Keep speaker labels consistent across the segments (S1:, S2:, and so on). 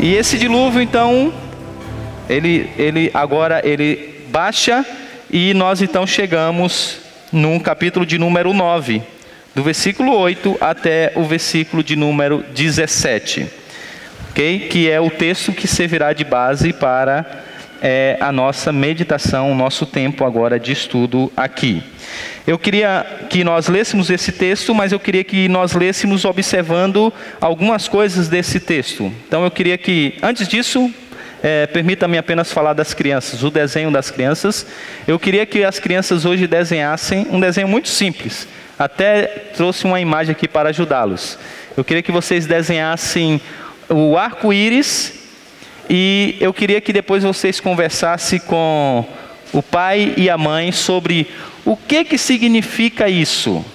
S1: E esse dilúvio, então, agora ele baixa, e nós então chegamos no capítulo de número 9, do versículo 8 até o versículo de número 17, ok? Que é o texto que servirá de base para a nossa meditação, o nosso tempo agora de estudo aqui. Eu queria que nós lêssemos esse texto, mas eu queria que nós lêssemos observando algumas coisas desse texto. Então eu queria que, antes disso, permita-me apenas falar das crianças, o desenho das crianças. Eu queria que as crianças hoje desenhassem um desenho muito simples. Até trouxe uma imagem aqui para ajudá-los. Eu queria que vocês desenhassem o arco-íris, e eu queria que depois vocês conversassem com o pai e a mãe sobre o que significa isso.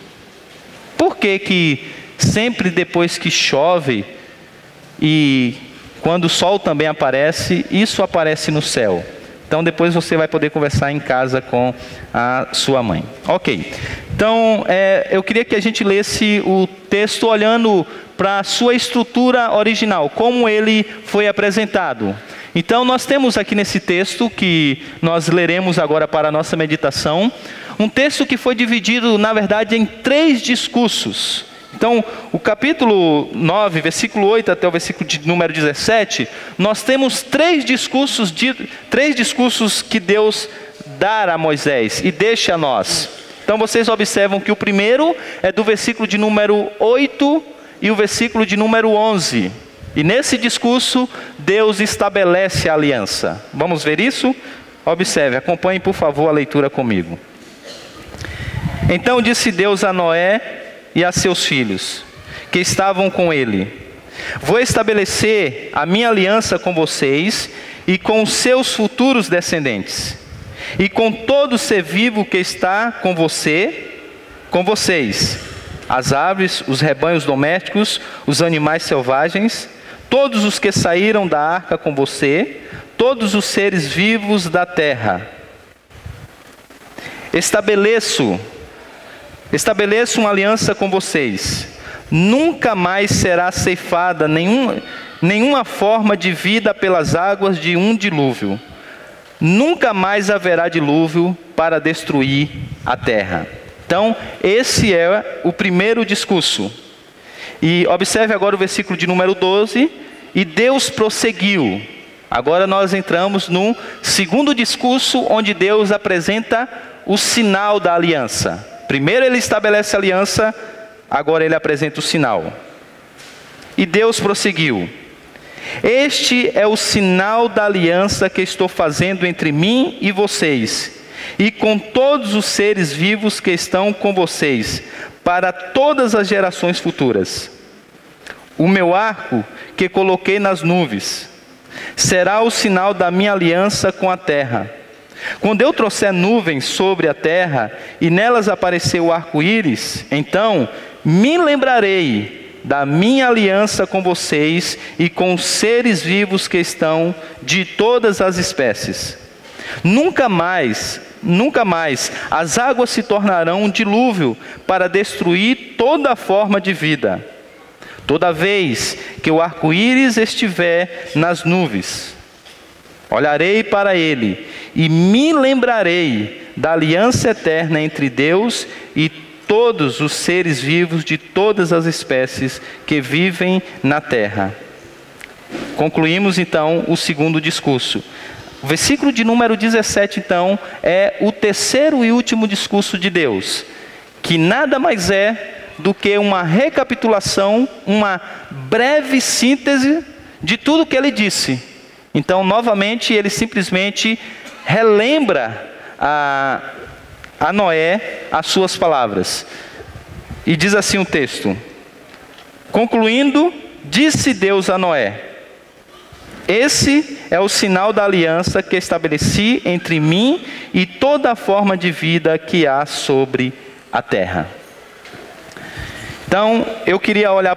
S1: Por que sempre depois que chove e quando o sol também aparece, isso aparece no céu? Então depois você vai poder conversar em casa com a sua mãe. Ok. Então eu queria que a gente lesse o texto olhando para a sua estrutura original, como ele foi apresentado. Então nós temos aqui nesse texto, que nós leremos agora para a nossa meditação, um texto que foi dividido, na verdade, em 3 discursos. Então, o capítulo 9, versículo 8 até o versículo de número 17, nós temos 3 discursos que Deus dá a Moisés e deixa a nós. Então vocês observam que o primeiro é do versículo de número 8 e o versículo de número 11. E nesse discurso, Deus estabelece a aliança. Vamos ver isso? Observe, acompanhe por favor a leitura comigo. Então disse Deus a Noé e a seus filhos, que estavam com ele: vou estabelecer a minha aliança com vocês e com os seus futuros descendentes, e com todo ser vivo que está com vocês, as aves, os rebanhos domésticos, os animais selvagens, todos os que saíram da arca com você, todos os seres vivos da terra. Estabeleço uma aliança com vocês. Nunca mais será ceifada nenhuma forma de vida pelas águas de um dilúvio. Nunca mais haverá dilúvio para destruir a terra. Então, esse é o primeiro discurso. E observe agora o versículo de número 12. E Deus prosseguiu. Agora nós entramos no segundo discurso, onde Deus apresenta o sinal da aliança. Primeiro ele estabelece a aliança, agora ele apresenta o sinal. E Deus prosseguiu: este é o sinal da aliança que estou fazendo entre mim e vocês, e com todos os seres vivos que estão com vocês, para todas as gerações futuras. O meu arco que coloquei nas nuvens será o sinal da minha aliança com a terra. Quando eu trouxer nuvens sobre a terra e nelas aparecer o arco-íris, então me lembrarei da minha aliança com vocês e com os seres vivos que estão de todas as espécies. Nunca mais as águas se tornarão um dilúvio para destruir toda forma de vida. Toda vez que o arco-íris estiver nas nuvens, olharei para ele e me lembrarei da aliança eterna entre Deus e todos os seres vivos de todas as espécies que vivem na terra. Concluímos então o segundo discurso. O versículo de número 17 então é o terceiro e último discurso de Deus, que nada mais é do que uma recapitulação, uma breve síntese de tudo que ele disse. Então, novamente, ele simplesmente relembra a Noé as suas palavras. E diz assim o texto: concluindo, disse Deus a Noé: esse é o sinal da aliança que estabeleci entre mim e toda a forma de vida que há sobre a terra. Então, eu queria olhar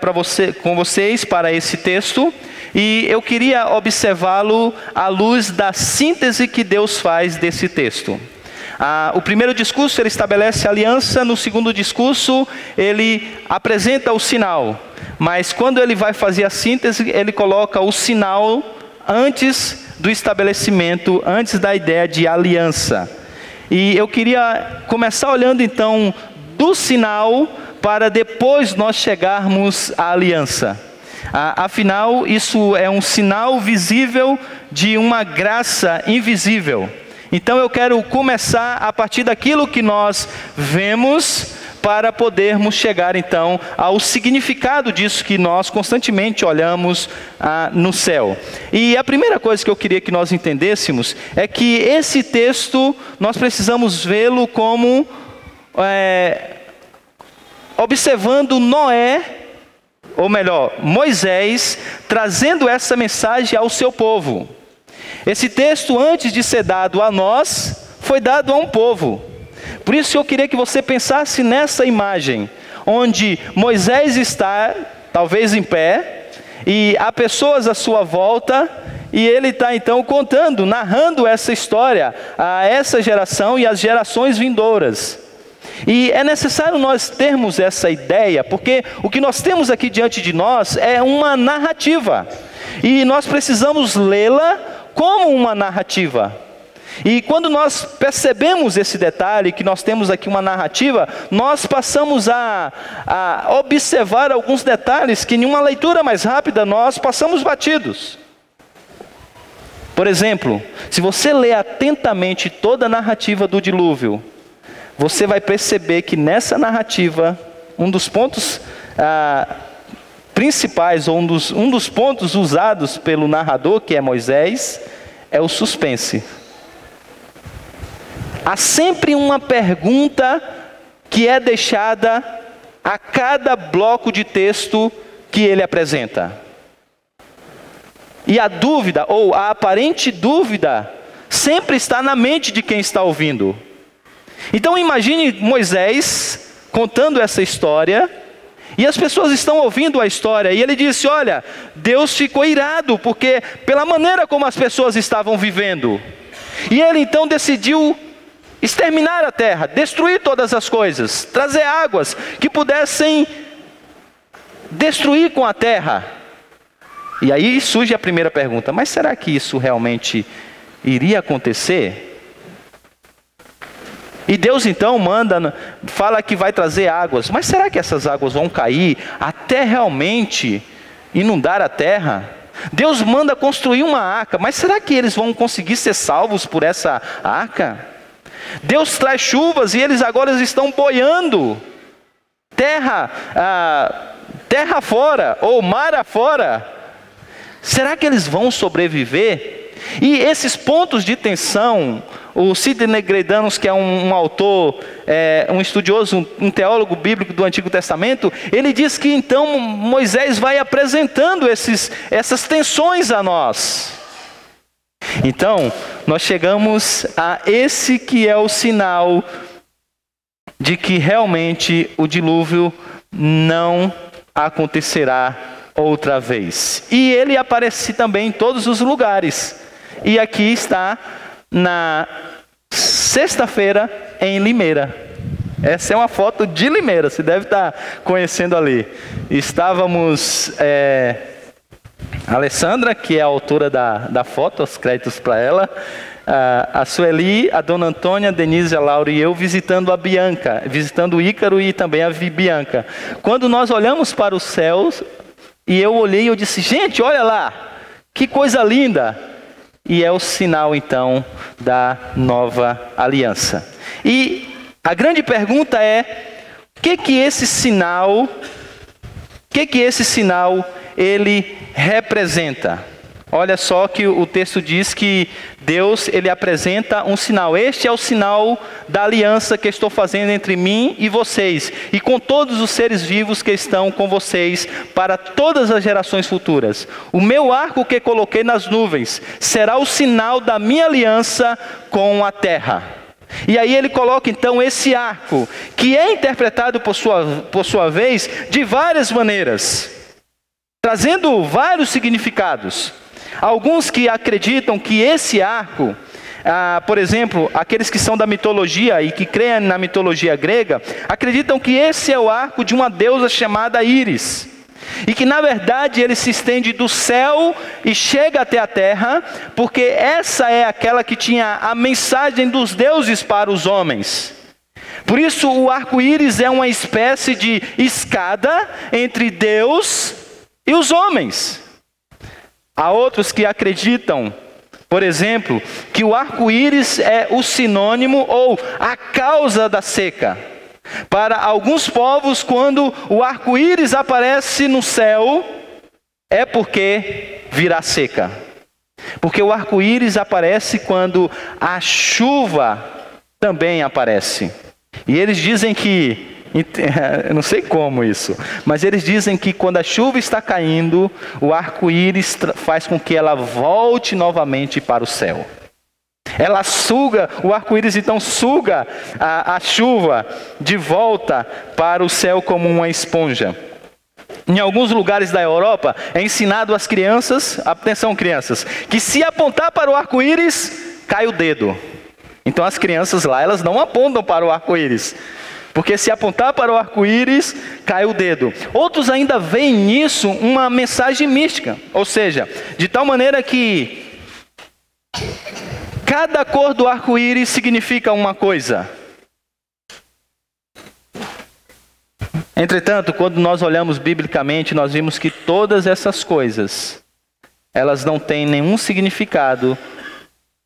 S1: com vocês para esse texto, e eu queria observá-lo à luz da síntese que Deus faz desse texto. O primeiro discurso ele estabelece a aliança, no segundo discurso ele apresenta o sinal. mas quando ele vai fazer a síntese, ele coloca o sinal antes do estabelecimento, antes da ideia de aliança. E eu queria começar olhando então do sinal, para depois nós chegarmos à aliança. Afinal, isso é um sinal visível de uma graça invisível. Então eu quero começar a partir daquilo que nós vemos, para podermos chegar então ao significado disso que nós constantemente olhamos no céu. E a primeira coisa que eu queria que nós entendêssemos é que esse texto nós precisamos vê-lo como observando Noé, ou melhor, Moisés, trazendo essa mensagem ao seu povo. Esse texto, antes de ser dado a nós, foi dado a um povo. Por isso eu queria que você pensasse nessa imagem, onde Moisés está, talvez em pé, e há pessoas à sua volta, e ele está então contando, narrando essa história a essa geração e as gerações vindouras. E é necessário nós termos essa ideia, porque o que nós temos aqui diante de nós é uma narrativa, e nós precisamos lê-la como uma narrativa. E quando nós percebemos esse detalhe, que nós temos aqui uma narrativa, nós passamos a observar alguns detalhes que em uma leitura mais rápida nós passamos batidos. Por exemplo, se você ler atentamente toda a narrativa do dilúvio, você vai perceber que nessa narrativa, um dos pontos principais, ou um dos pontos usados pelo narrador, que é Moisés, é o suspense. Há sempre uma pergunta que é deixada a cada bloco de texto que ele apresenta. E a dúvida, ou a aparente dúvida, sempre está na mente de quem está ouvindo. Então imagine Moisés contando essa história, e as pessoas estão ouvindo a história, e ele disse: olha, Deus ficou irado, porque pela maneira como as pessoas estavam vivendo. E ele então decidiu exterminar a terra, destruir todas as coisas, trazer águas que pudessem destruir com a terra. E aí surge a primeira pergunta: mas será que isso realmente iria acontecer? E Deus então fala que vai trazer águas, mas será que essas águas vão cair até realmente inundar a terra? Deus manda construir uma arca, mas será que eles vão conseguir ser salvos por essa arca? Deus traz chuvas e eles agora estão boiando terra fora, ou mar afora. Será que eles vão sobreviver? E esses pontos de tensão, o Sidney Greidanos, que é um autor, um estudioso, um teólogo bíblico do Antigo Testamento, ele diz que então Moisés vai apresentando essas tensões a nós. Então, nós chegamos a esse que é o sinal de que realmente o dilúvio não acontecerá outra vez. E ele aparece também em todos os lugares. E aqui está na sexta-feira em Limeira. Essa é uma foto de Limeira, você deve estar conhecendo ali. Estávamos... a Alessandra, que é a autora da foto, os créditos para ela, a Sueli, a Dona Antônia, a Denise, a Laura e eu visitando a Bianca, visitando o Ícaro e também a Bianca. Quando nós olhamos para os céus, e eu olhei e eu disse: gente, olha lá, que coisa linda! E é o sinal então da nova aliança. E a grande pergunta é: o que esse sinal ele representa? Olha só que o texto diz que Deus, ele apresenta um sinal. Este é o sinal da aliança que estou fazendo entre mim e vocês, e com todos os seres vivos que estão com vocês, para todas as gerações futuras. O meu arco que coloquei nas nuvens será o sinal da minha aliança com a terra. E aí ele coloca então esse arco, que é interpretado por sua vez de várias maneiras, trazendo vários significados. Alguns que acreditam que esse arco, por exemplo, aqueles que são da mitologia e que creem na mitologia grega, acreditam que esse é o arco de uma deusa chamada Íris. e que na verdade ele se estende do céu e chega até a terra, porque essa é aquela que tinha a mensagem dos deuses para os homens. Por isso o arco-íris é uma espécie de escada entre Deus e os homens. Há outros que acreditam, por exemplo, que o arco-íris é o sinônimo ou a causa da seca. Para alguns povos, quando o arco-íris aparece no céu, é porque virá seca. Porque o arco-íris aparece quando a chuva também aparece. E eles dizem que, eu não sei como isso, mas eles dizem que quando a chuva está caindo, o arco-íris faz com que ela volte novamente para o céu. Ela suga, o arco-íris então suga a chuva de volta para o céu como uma esponja. Em alguns lugares da Europa é ensinado às crianças, atenção crianças, que se apontar para o arco-íris, cai o dedo. Então as crianças lá, elas não apontam para o arco-íris, porque se apontar para o arco-íris, cai o dedo. Outros ainda veem nisso uma mensagem mística, ou seja, de tal maneira que cada cor do arco-íris significa uma coisa. Entretanto, quando nós olhamos biblicamente, nós vimos que todas essas coisas, elas não têm nenhum significado,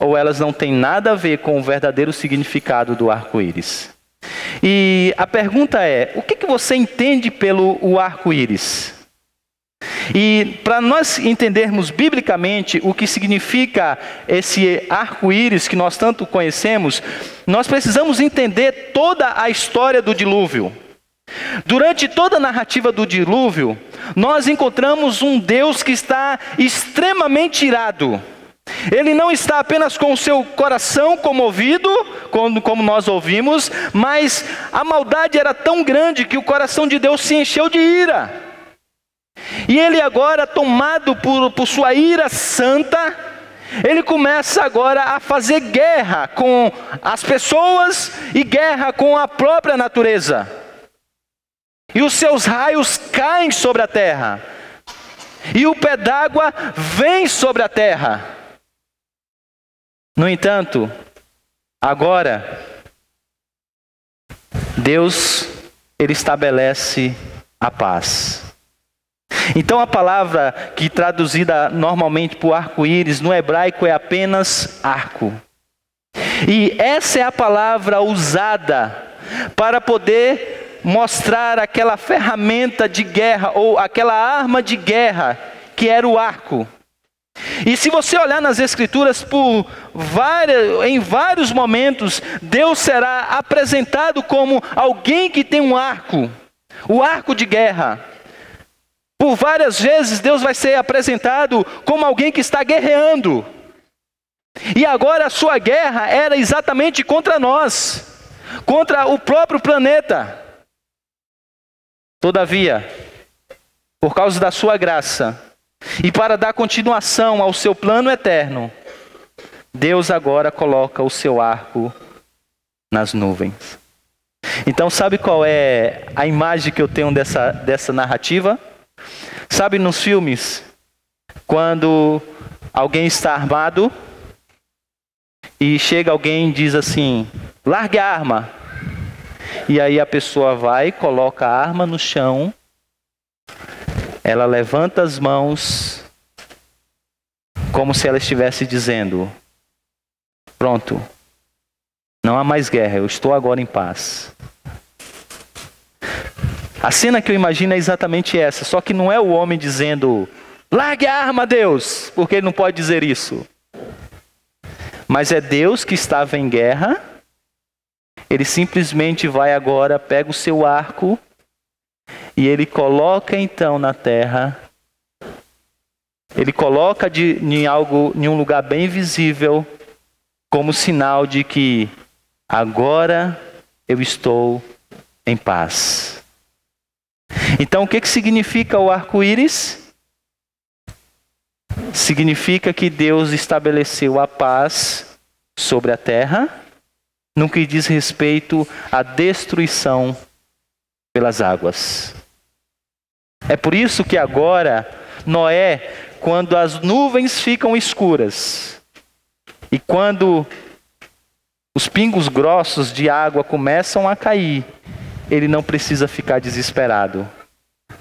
S1: ou elas não têm nada a ver com o verdadeiro significado do arco-íris. E a pergunta é, o que você entende pelo arco-íris? E para nós entendermos biblicamente o que significa esse arco-íris que nós tanto conhecemos, nós precisamos entender toda a história do dilúvio. Durante toda a narrativa do dilúvio, nós encontramos um Deus que está extremamente irado. Ele não está apenas com o seu coração comovido, como nós ouvimos, mas a maldade era tão grande que o coração de Deus se encheu de ira. E ele agora, tomado por sua ira santa, ele começa agora a fazer guerra com as pessoas e guerra com a própria natureza. E os seus raios caem sobre a terra. E o pé d'água vem sobre a terra. No entanto, agora, Deus, ele estabelece a paz. Então a palavra que traduzida normalmente por arco-íris no hebraico é apenas arco. E essa é a palavra usada para poder mostrar aquela ferramenta de guerra ou aquela arma de guerra que era o arco. E se você olhar nas Escrituras, em vários momentos, Deus será apresentado como alguém que tem um arco, o arco de guerra. Por várias vezes Deus vai ser apresentado como alguém que está guerreando. E agora a sua guerra era exatamente contra nós, contra o próprio planeta. Todavia, por causa da sua graça, e para dar continuação ao seu plano eterno, Deus agora coloca o seu arco nas nuvens. Então sabe qual é a imagem que eu tenho dessa narrativa? Sabe nos filmes, quando alguém está armado e chega alguém e diz assim, largue a arma. E aí a pessoa vai, coloca a arma no chão, ela levanta as mãos, como se ela estivesse dizendo, pronto, não há mais guerra, eu estou agora em paz. A cena que eu imagino é exatamente essa, só que não é o homem dizendo, largue a arma, Deus, porque ele não pode dizer isso. Mas é Deus que estava em guerra, ele simplesmente vai agora, pega o seu arco, e ele coloca então na terra, ele coloca em um lugar bem visível, como sinal de que agora eu estou em paz. Então o que significa o arco-íris? Significa que Deus estabeleceu a paz sobre a terra, no que diz respeito à destruição pelas águas. É por isso que agora, Noé, quando as nuvens ficam escuras, e quando os pingos grossos de água começam a cair, ele não precisa ficar desesperado.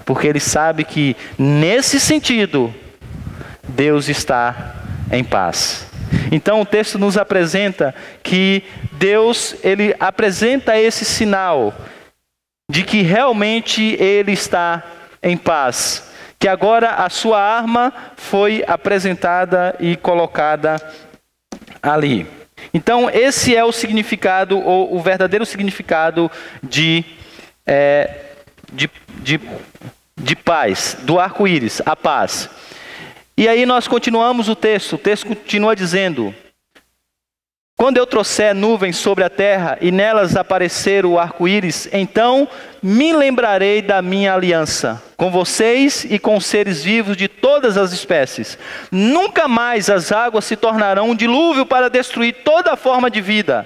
S1: Porque ele sabe que, nesse sentido, Deus está em paz. Então o texto nos apresenta que Deus, ele apresenta esse sinal de que realmente ele está em paz. Que agora a sua arma foi apresentada e colocada ali. Então esse é o significado, ou o verdadeiro significado de paz, do arco-íris, a paz. E aí nós continuamos o texto continua dizendo: quando eu trouxer nuvens sobre a terra e nelas aparecer o arco-íris, então me lembrarei da minha aliança com vocês e com os seres vivos de todas as espécies. Nunca mais as águas se tornarão um dilúvio para destruir toda forma de vida.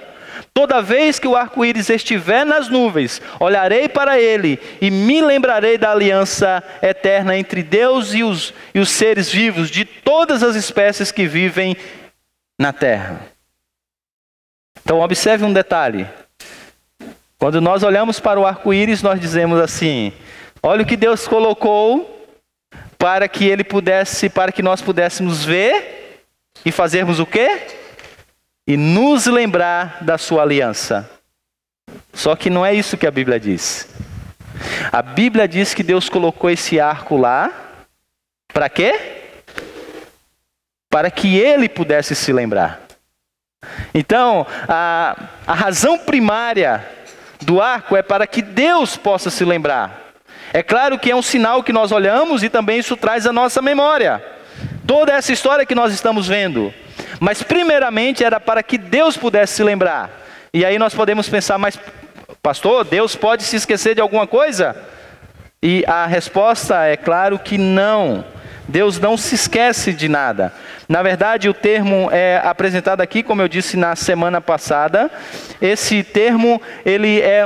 S1: Toda vez que o arco-íris estiver nas nuvens, olharei para ele e me lembrarei da aliança eterna entre Deus e os seres vivos de todas as espécies que vivem na terra. Então observe um detalhe. Quando nós olhamos para o arco-íris, nós dizemos assim: olha o que Deus colocou para que nós pudéssemos ver e fazermos o quê? E nos lembrar da sua aliança. Só que não é isso que a Bíblia diz. A Bíblia diz que Deus colocou esse arco lá, para quê? Para que ele pudesse se lembrar. Então, a razão primária do arco é para que Deus possa se lembrar. É claro que é um sinal que nós olhamos e também isso traz a nossa memória. Toda essa história que nós estamos vendo. Mas primeiramente era para que Deus pudesse se lembrar. E aí nós podemos pensar: mas pastor, Deus pode se esquecer de alguma coisa? E a resposta é claro que não. Deus não se esquece de nada. Na verdade, o termo é apresentado aqui, como eu disse na semana passada. Esse termo, ele é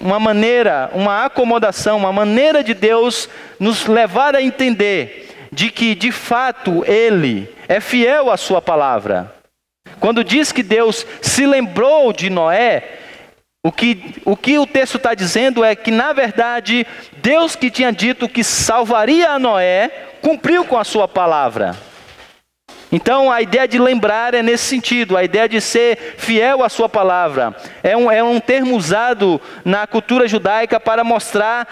S1: uma maneira, uma acomodação, uma maneira de Deus nos levar a entender de que, de fato, ele é fiel à sua palavra. Quando diz que Deus se lembrou de Noé, o que o texto está dizendo é que, na verdade, Deus que tinha dito que salvaria a Noé, cumpriu com a sua palavra. Então a ideia de lembrar é nesse sentido, a ideia de ser fiel à sua palavra. É um termo usado na cultura judaica para mostrar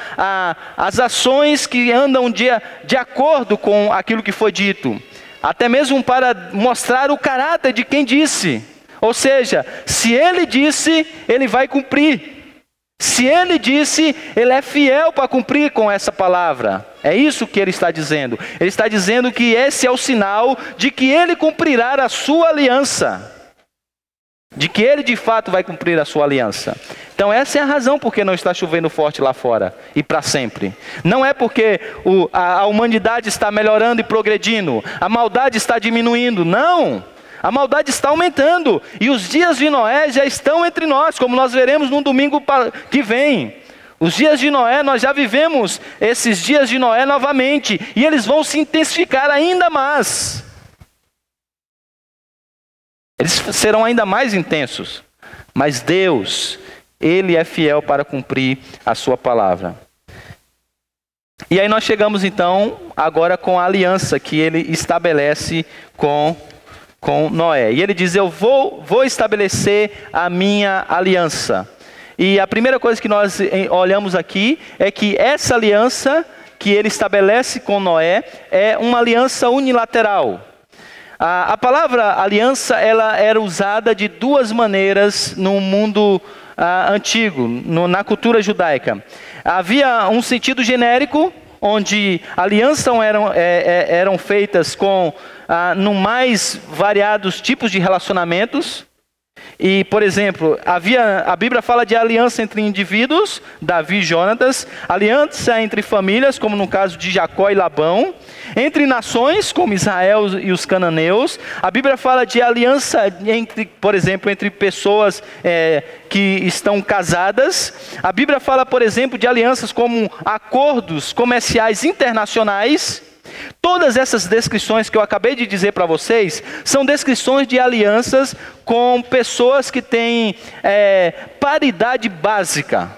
S1: as ações que andam de acordo com aquilo que foi dito. Até mesmo para mostrar o caráter de quem disse. Ou seja, se ele disse, ele vai cumprir. Se ele disse, ele é fiel para cumprir com essa palavra. É isso que ele está dizendo. Ele está dizendo que esse é o sinal de que ele cumprirá a sua aliança. De que ele de fato vai cumprir a sua aliança. Então essa é a razão por que não está chovendo forte lá fora e para sempre. Não é porque a humanidade está melhorando e progredindo, a maldade está diminuindo, não. A maldade está aumentando e os dias de Noé já estão entre nós, como nós veremos no domingo que vem. Os dias de Noé, nós já vivemos esses dias de Noé novamente e eles vão se intensificar ainda mais. Eles serão ainda mais intensos, mas Deus, ele é fiel para cumprir a sua palavra. E aí nós chegamos então agora com a aliança que ele estabelece com Noé. E ele diz: eu vou estabelecer a minha aliança. E a primeira coisa que nós olhamos aqui é que essa aliança que ele estabelece com Noé é uma aliança unilateral. A palavra aliança, ela era usada de duas maneiras no mundo antigo, na cultura judaica. Havia um sentido genérico, onde alianças eram feitas com no mais variados tipos de relacionamentos. E, por exemplo, a Bíblia fala de aliança entre indivíduos, Davi e Jonatas, aliança entre famílias, como no caso de Jacó e Labão, entre nações, como Israel e os cananeus. A Bíblia fala de aliança, por exemplo, entre pessoas que estão casadas. A Bíblia fala, por exemplo, de alianças como acordos comerciais internacionais. Todas essas descrições que eu acabei de dizer para vocês, são descrições de alianças com pessoas que têm paridade básica.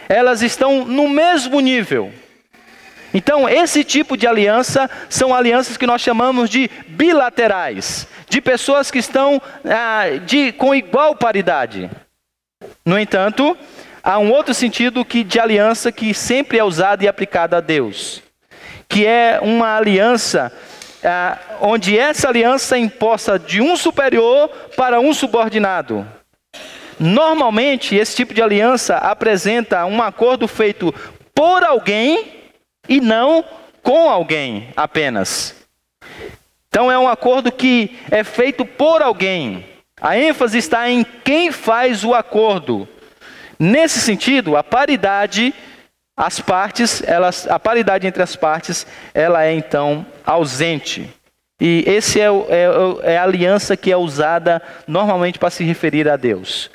S1: Elas estão no mesmo nível. Então, esse tipo de aliança são alianças que nós chamamos de bilaterais, de pessoas que estão com igual paridade. No entanto, há um outro sentido de aliança que sempre é usado e aplicado a Deus, que é uma aliança onde essa aliança é imposta de um superior para um subordinado. Normalmente, esse tipo de aliança apresenta um acordo feito por alguém e não com alguém apenas. Então é um acordo que é feito por alguém. A ênfase está em quem faz o acordo. Nesse sentido, a paridade entre as partes, ela é então ausente. E esse é a aliança que é usada normalmente para se referir a Deus.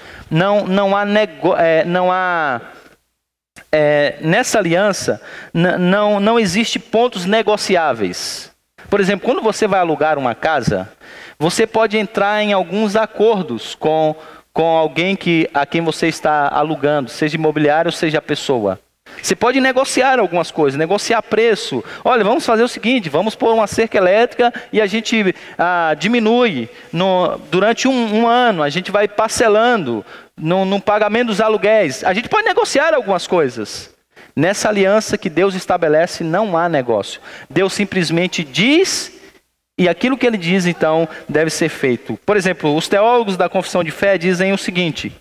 S1: Nessa aliança, não existe pontos negociáveis. Por exemplo, quando você vai alugar uma casa, você pode entrar em alguns acordos com alguém a quem você está alugando, seja imobiliário, seja a pessoa. Você pode negociar algumas coisas, negociar preço. Olha, vamos fazer o seguinte, vamos pôr uma cerca elétrica e a gente diminui durante um ano, a gente vai parcelando no pagamento dos aluguéis. A gente pode negociar algumas coisas. Nessa aliança que Deus estabelece, não há negócio. Deus simplesmente diz, e aquilo que ele diz, então, deve ser feito. Por exemplo, os teólogos da confissão de fé dizem o seguinte: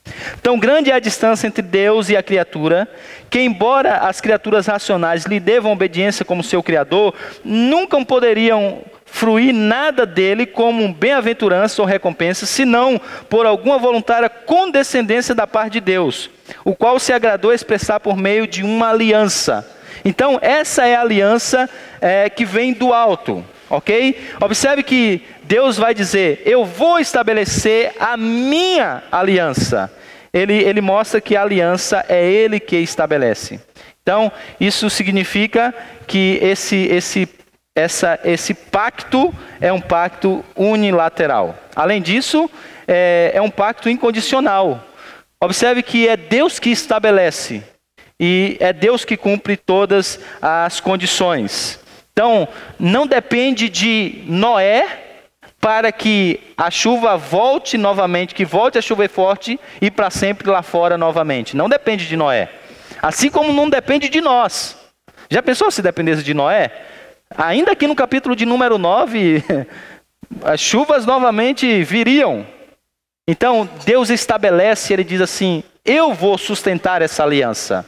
S1: tão grande é a distância entre Deus e a criatura, que embora as criaturas racionais lhe devam obediência como seu Criador, nunca poderiam fruir nada dele como bem-aventurança ou recompensa, senão por alguma voluntária condescendência da parte de Deus, o qual se agradou a expressar por meio de uma aliança. Então, essa é a aliança que vem do alto. Ok? Observe que Deus vai dizer: eu vou estabelecer a minha aliança. Ele mostra que a aliança é Ele que estabelece. Então, isso significa que esse pacto é um pacto unilateral. Além disso, é um pacto incondicional. Observe que é Deus que estabelece e é Deus que cumpre todas as condições. Então, não depende de Noé para que a chuva volte novamente, que volte a chover forte e para sempre lá fora novamente. Não depende de Noé. Assim como não depende de nós. Já pensou se dependesse de Noé? Ainda aqui no capítulo de número 9, as chuvas novamente viriam. Então, Deus estabelece, Ele diz assim: eu vou sustentar essa aliança.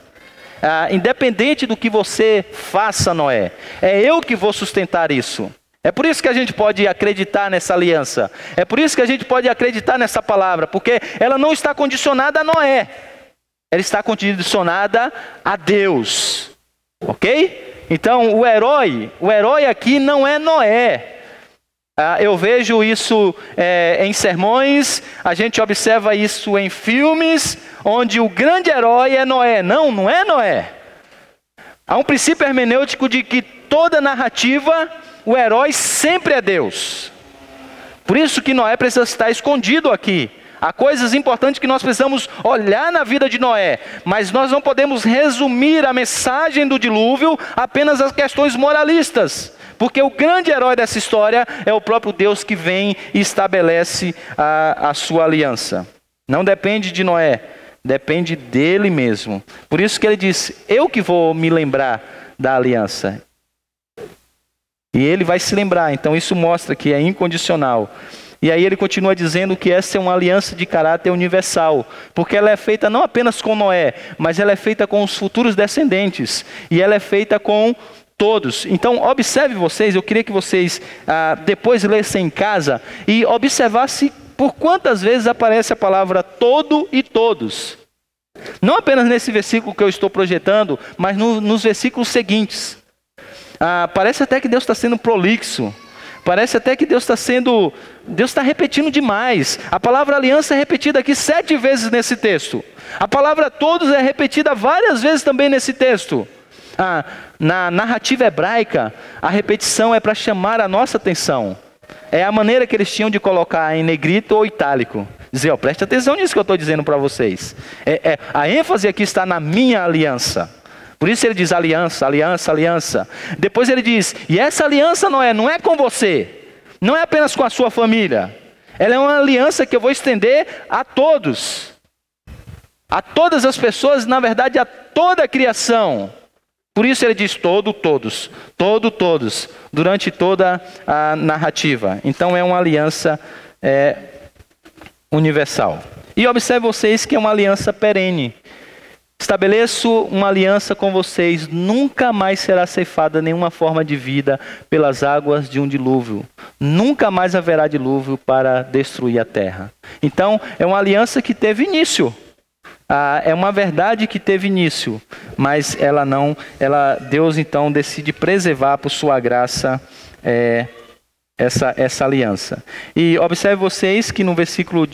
S1: Independente do que você faça, Noé, é eu que vou sustentar isso. É por isso que a gente pode acreditar nessa aliança. É por isso que a gente pode acreditar nessa palavra, porque ela não está condicionada a Noé. Ela está condicionada a Deus. Ok? Então, o herói aqui não é Noé. Eu vejo isso em sermões, a gente observa isso em filmes, onde o grande herói é Noé. Não é Noé. Há um princípio hermenêutico de que toda narrativa, o herói sempre é Deus. Por isso que Noé precisa estar escondido aqui. Há coisas importantes que nós precisamos olhar na vida de Noé, mas nós não podemos resumir a mensagem do dilúvio apenas às questões moralistas. Porque o grande herói dessa história é o próprio Deus que vem e estabelece a sua aliança. Não depende de Noé, depende dele mesmo. Por isso que ele diz: eu que vou me lembrar da aliança. E ele vai se lembrar, então isso mostra que é incondicional. E aí ele continua dizendo que essa é uma aliança de caráter universal, porque ela é feita não apenas com Noé, mas ela é feita com os futuros descendentes, e ela é feita com todos. Então observe vocês, eu queria que vocês depois lessem em casa e observassem Por quantas vezes aparece a palavra todo e todos? Não apenas nesse versículo que eu estou projetando, mas nos versículos seguintes. Parece até que Deus está sendo prolixo. Parece até que Deus está repetindo demais. A palavra aliança é repetida aqui 7 vezes nesse texto. A palavra todos é repetida várias vezes também nesse texto. Na narrativa hebraica, a repetição é para chamar a nossa atenção. É a maneira que eles tinham de colocar em negrito ou itálico. Dizer, preste atenção nisso que eu estou dizendo para vocês. A ênfase aqui está na minha aliança. Por isso ele diz aliança, aliança, aliança. Depois ele diz, e essa aliança não é com você. Não é apenas com a sua família. Ela é uma aliança que eu vou estender a todos. A todas as pessoas, na verdade, a toda a criação. Por isso ele diz todos, durante toda a narrativa. Então é uma aliança universal. E observe vocês que é uma aliança perene. Estabeleço uma aliança com vocês, nunca mais será ceifada nenhuma forma de vida pelas águas de um dilúvio. Nunca mais haverá dilúvio para destruir a terra. Então é uma aliança que teve início. É uma verdade que teve início, mas Deus então decide preservar por sua graça essa aliança. E observe vocês que ainda no versículo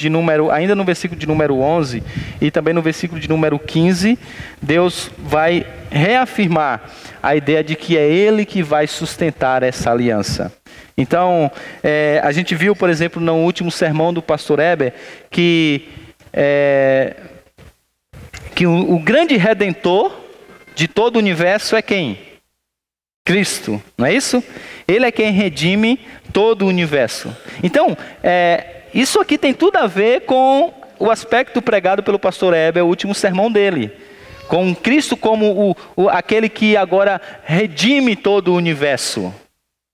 S1: de número 11 e também no versículo de número 15, Deus vai reafirmar a ideia de que é Ele que vai sustentar essa aliança. Então, a gente viu, por exemplo, no último sermão do pastor Heber, que o grande redentor de todo o universo é quem? Cristo, não é isso? Ele é quem redime todo o universo. Então, isso aqui tem tudo a ver com o aspecto pregado pelo pastor Heber, o último sermão dele. Com Cristo como aquele que agora redime todo o universo.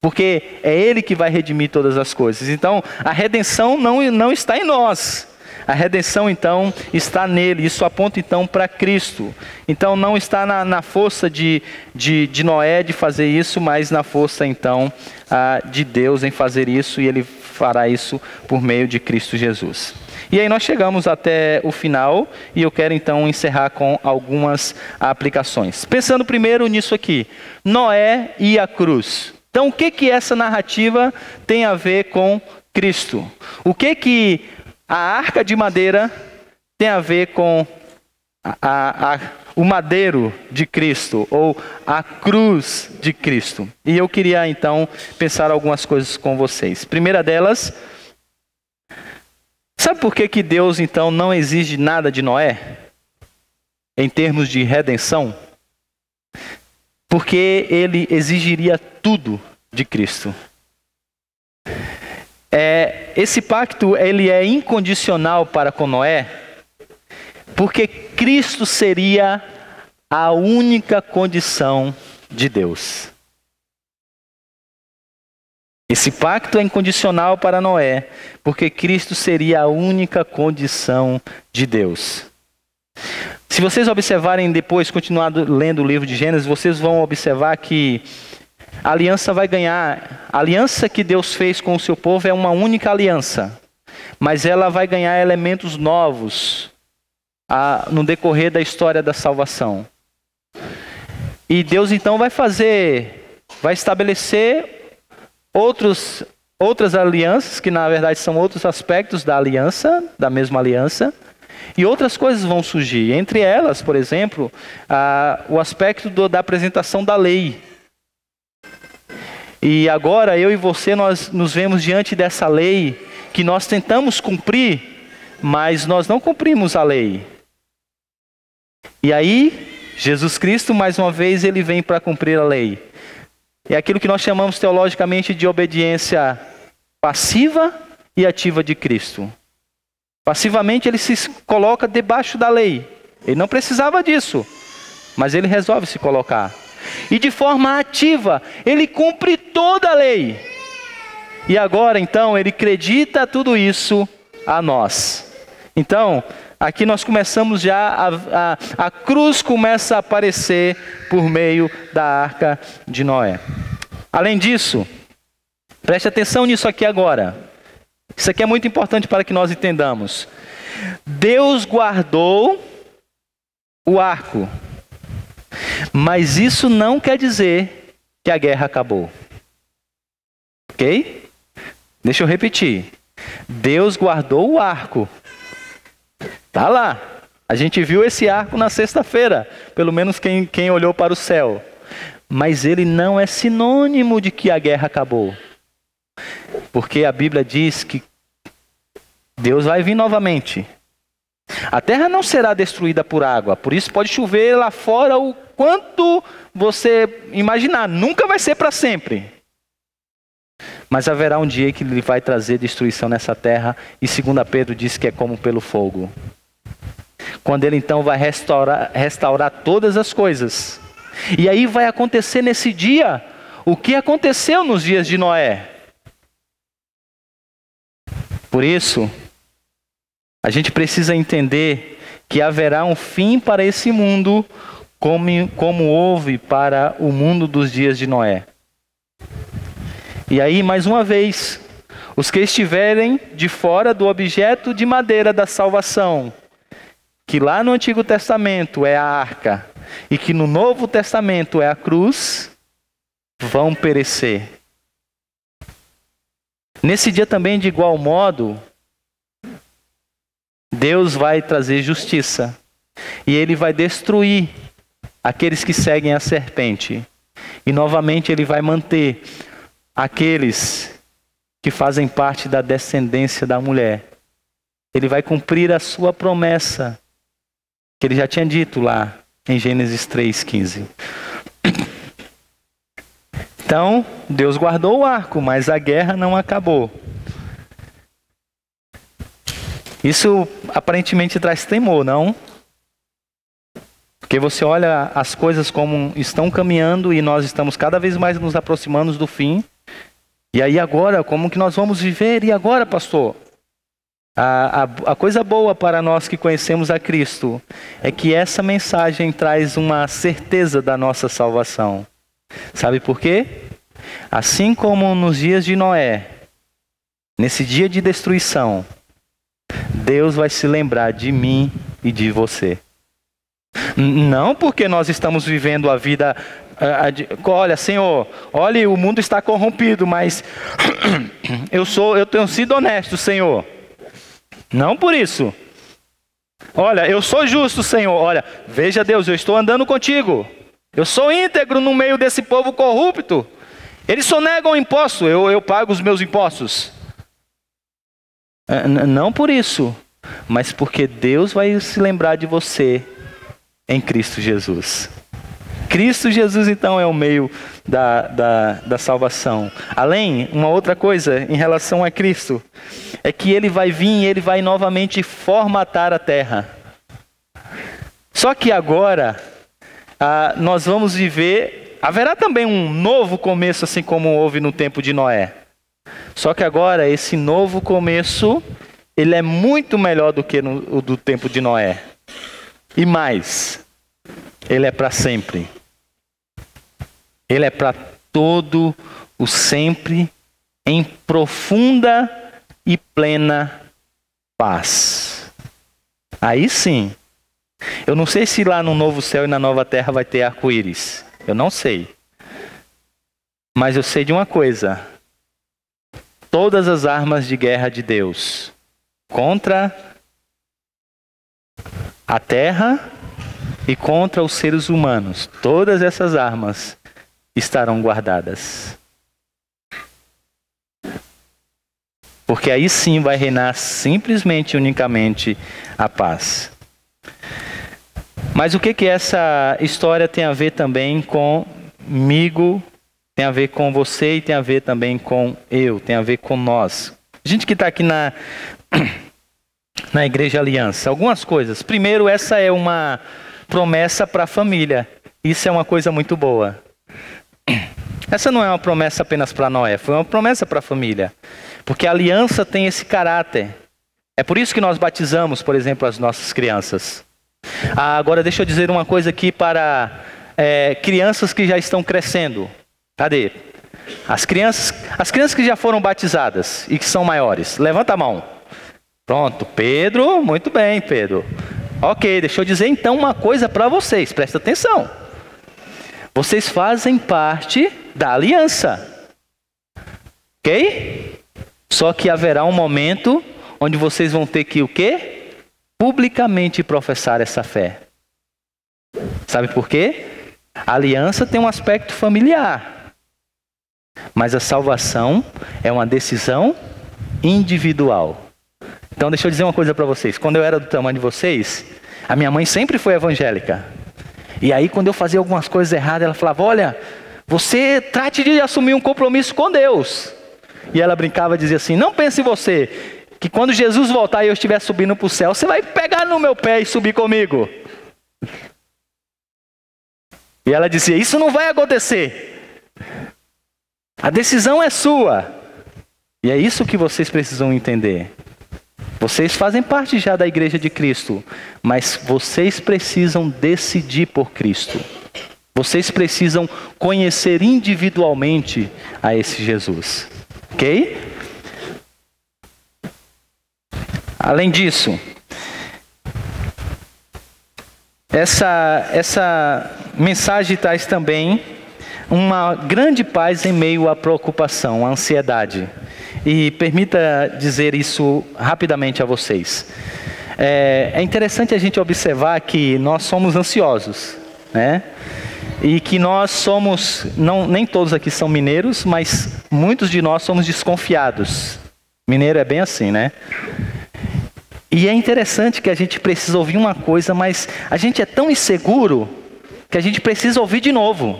S1: Porque é Ele que vai redimir todas as coisas. Então, a redenção não está em nós. A redenção, então, está nele. Isso aponta, então, para Cristo. Então, não está na força de Noé de fazer isso, mas na força, então, de Deus em fazer isso. E Ele fará isso por meio de Cristo Jesus. E aí nós chegamos até o final. E eu quero, então, encerrar com algumas aplicações. Pensando primeiro nisso aqui. Noé e a cruz. Então, o que essa narrativa tem a ver com Cristo? O que a arca de madeira tem a ver com o madeiro de Cristo, ou a cruz de Cristo? E eu queria então pensar algumas coisas com vocês. Primeira delas, sabe por que Deus então não exige nada de Noé? Em termos de redenção? Porque Ele exigiria tudo de Cristo. Esse pacto ele é incondicional para com Noé, porque Cristo seria a única condição de Deus. Esse pacto é incondicional para Noé, porque Cristo seria a única condição de Deus. Se vocês observarem depois, continuar lendo o livro de Gênesis, vocês vão observar que a aliança vai ganhar. A aliança que Deus fez com o seu povo é uma única aliança. Mas ela vai ganhar elementos novos no decorrer da história da salvação. E Deus então vai estabelecer outras alianças, que na verdade são outros aspectos da aliança, da mesma aliança. E outras coisas vão surgir. Entre elas, por exemplo, o aspecto da apresentação da lei. E agora eu e você, nós nos vemos diante dessa lei que nós tentamos cumprir, mas nós não cumprimos a lei. E aí, Jesus Cristo, mais uma vez, Ele vem para cumprir a lei. É aquilo que nós chamamos teologicamente de obediência passiva e ativa de Cristo. Passivamente Ele se coloca debaixo da lei. Ele não precisava disso, mas Ele resolve se colocar. E de forma ativa, Ele cumpre toda a lei. E agora, então, Ele acredita tudo isso a nós. Então, aqui nós começamos já, a cruz começa a aparecer por meio da arca de Noé. Além disso, preste atenção nisso aqui agora. Isso aqui é muito importante para que nós entendamos. Deus guardou o arco, mas isso não quer dizer que a guerra acabou. Ok? Deixa eu repetir. Deus guardou o arco. Tá lá. A gente viu esse arco na sexta-feira. Pelo menos quem olhou para o céu. Mas ele não é sinônimo de que a guerra acabou. Porque a Bíblia diz que Deus vai vir novamente. A terra não será destruída por água. Por isso pode chover lá fora o quanto você imaginar. Nunca vai ser para sempre. Mas haverá um dia que ele vai trazer destruição nessa terra. E 2 Pedro diz que é como pelo fogo. Quando ele então vai restaurar todas as coisas. E aí vai acontecer nesse dia o que aconteceu nos dias de Noé. Por isso, a gente precisa entender que haverá um fim para esse mundo como houve para o mundo dos dias de Noé. E aí, mais uma vez, os que estiverem de fora do objeto de madeira da salvação, que lá no Antigo Testamento é a arca, e que no Novo Testamento é a cruz, vão perecer. Nesse dia também, de igual modo, Deus vai trazer justiça. E Ele vai destruir aqueles que seguem a serpente. E novamente Ele vai manter aqueles que fazem parte da descendência da mulher. Ele vai cumprir a sua promessa, que Ele já tinha dito lá em Gênesis 3:15. Então, Deus guardou o arco, mas a guerra não acabou. Isso aparentemente traz temor, não? Porque você olha as coisas como estão caminhando e nós estamos cada vez mais nos aproximando do fim. E aí agora, como que nós vamos viver? E agora, pastor? A coisa boa para nós que conhecemos a Cristo é que essa mensagem traz uma certeza da nossa salvação. Sabe por quê? Assim como nos dias de Noé, nesse dia de destruição, Deus vai se lembrar de mim e de você. Não porque nós estamos vivendo a vida... Olha, Senhor, olha, o mundo está corrompido, mas eu tenho sido honesto, Senhor. Não por isso. Olha, eu sou justo, Senhor. Olha, veja, Deus, eu estou andando contigo. Eu sou íntegro no meio desse povo corrupto. Eles sonegam imposto, eu pago os meus impostos. Não por isso, mas porque Deus vai se lembrar de você em Cristo Jesus. Cristo Jesus, então, é o meio da salvação. Além, uma outra coisa em relação a Cristo, é que Ele vai vir e Ele vai novamente formatar a terra. Só que agora, nós vamos viver, haverá também um novo começo, assim como houve no tempo de Noé. Só que agora, esse novo começo, ele é muito melhor do que o do tempo de Noé. E mais, ele é para sempre. Ele é para todo o sempre, em profunda e plena paz. Aí sim. Eu não sei se lá no novo céu e na nova terra vai ter arco-íris. Eu não sei. Mas eu sei de uma coisa. Todas as armas de guerra de Deus contra a terra e contra os seres humanos, todas essas armas estarão guardadas. Porque aí sim vai reinar simplesmente e unicamente a paz. Mas o que essa história tem a ver também comigo, tem a ver com você e tem a ver também com eu, tem a ver com nós. A gente que está aqui na Igreja Aliança, algumas coisas. Primeiro, essa é uma promessa para a família. Isso é uma coisa muito boa. Essa não é uma promessa apenas para Noé, foi uma promessa para a família. Porque a aliança tem esse caráter. É por isso que nós batizamos, por exemplo, as nossas crianças. Agora deixa eu dizer uma coisa aqui para crianças que já estão crescendo. Cadê? As crianças que já foram batizadas e que são maiores, levanta a mão. Pronto, Pedro, muito bem, Pedro. Ok, deixa eu dizer então uma coisa para vocês, presta atenção. Vocês fazem parte da aliança. Ok? Só que haverá um momento onde vocês vão ter que o quê? Publicamente professar essa fé. Sabe por quê? A aliança tem um aspecto familiar. Mas a salvação é uma decisão individual. Então deixa eu dizer uma coisa para vocês. Quando eu era do tamanho de vocês, a minha mãe sempre foi evangélica. E aí quando eu fazia algumas coisas erradas, ela falava, olha, você trate de assumir um compromisso com Deus. E ela brincava e dizia assim, não pense em você, que quando Jesus voltar e eu estiver subindo para o céu, você vai pegar no meu pé e subir comigo. E ela dizia, isso não vai acontecer. A decisão é sua. E é isso que vocês precisam entender. Vocês fazem parte já da igreja de Cristo, mas vocês precisam decidir por Cristo. Vocês precisam conhecer individualmente a esse Jesus. Ok? Além disso, essa mensagem traz também uma grande paz em meio à preocupação, à ansiedade. E permita dizer isso rapidamente a vocês. É interessante a gente observar que nós somos ansiosos, né? E que nós somos, nem todos aqui são mineiros, mas muitos de nós somos desconfiados. Mineiro é bem assim, né? E é interessante que a gente precisa ouvir uma coisa, mas a gente é tão inseguro que a gente precisa ouvir de novo,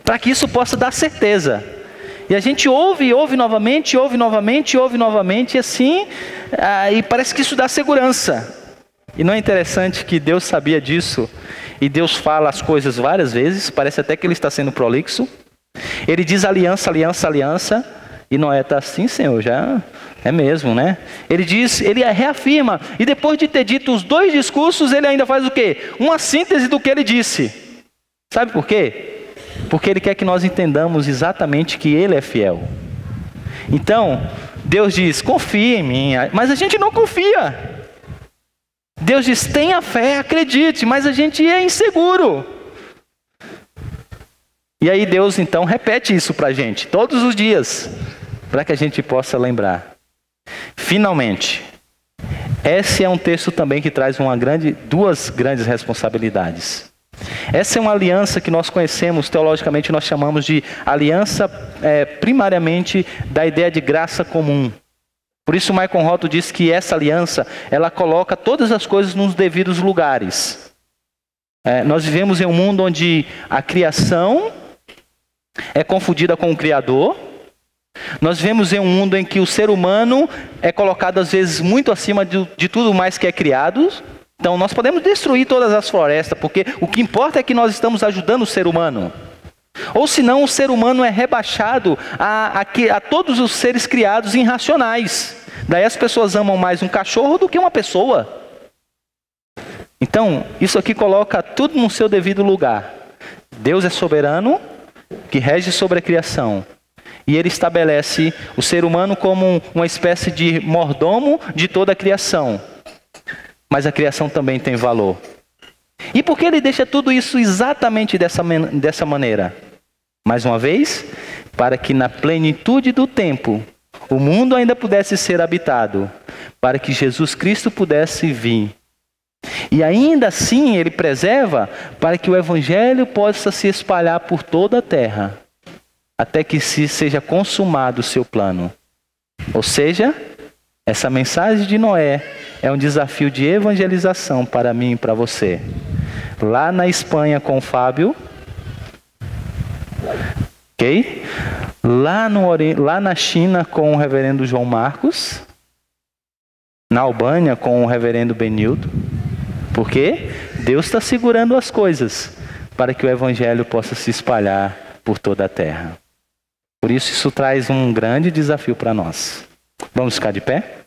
S1: para que isso possa dar certeza. E a gente ouve novamente, e assim, e parece que isso dá segurança. E não é interessante que Deus sabia disso, e Deus fala as coisas várias vezes, parece até que ele está sendo prolixo. Ele diz aliança, aliança, aliança, e Noé está assim, Senhor, já é mesmo, né? Ele diz, ele reafirma, e depois de ter dito os dois discursos, ele ainda faz o quê? Uma síntese do que ele disse. Sabe por quê? Porque ele quer que nós entendamos exatamente que ele é fiel. Então, Deus diz, confia em mim, mas a gente não confia. Deus diz, tenha fé, acredite, mas a gente é inseguro. E aí Deus então repete isso para a gente, todos os dias, para que a gente possa lembrar. Finalmente, esse é um texto também que traz duas grandes responsabilidades. Essa é uma aliança que nós conhecemos, teologicamente nós chamamos de aliança primariamente da ideia de graça comum. Por isso Michael Roto diz que essa aliança, ela coloca todas as coisas nos devidos lugares. Nós vivemos em um mundo onde a criação é confundida com o Criador. Nós vivemos em um mundo em que o ser humano é colocado às vezes muito acima de tudo mais que é criado. Então nós podemos destruir todas as florestas, porque o que importa é que nós estamos ajudando o ser humano. Ou senão o ser humano é rebaixado a todos os seres criados irracionais. Daí as pessoas amam mais um cachorro do que uma pessoa. Então, isso aqui coloca tudo no seu devido lugar. Deus é soberano, que rege sobre a criação. E ele estabelece o ser humano como uma espécie de mordomo de toda a criação. Mas a criação também tem valor. E por que ele deixa tudo isso exatamente dessa maneira? Mais uma vez, para que na plenitude do tempo, o mundo ainda pudesse ser habitado, para que Jesus Cristo pudesse vir. E ainda assim ele preserva para que o evangelho possa se espalhar por toda a terra, até que seja consumado o seu plano. Ou seja, essa mensagem de Noé é um desafio de evangelização para mim e para você. Lá na Espanha com o Fábio, ok? Lá na China com o reverendo João Marcos, na Albânia com o reverendo Benildo. Porque Deus está segurando as coisas para que o evangelho possa se espalhar por toda a terra. Por isso traz um grande desafio para nós. Vamos ficar de pé?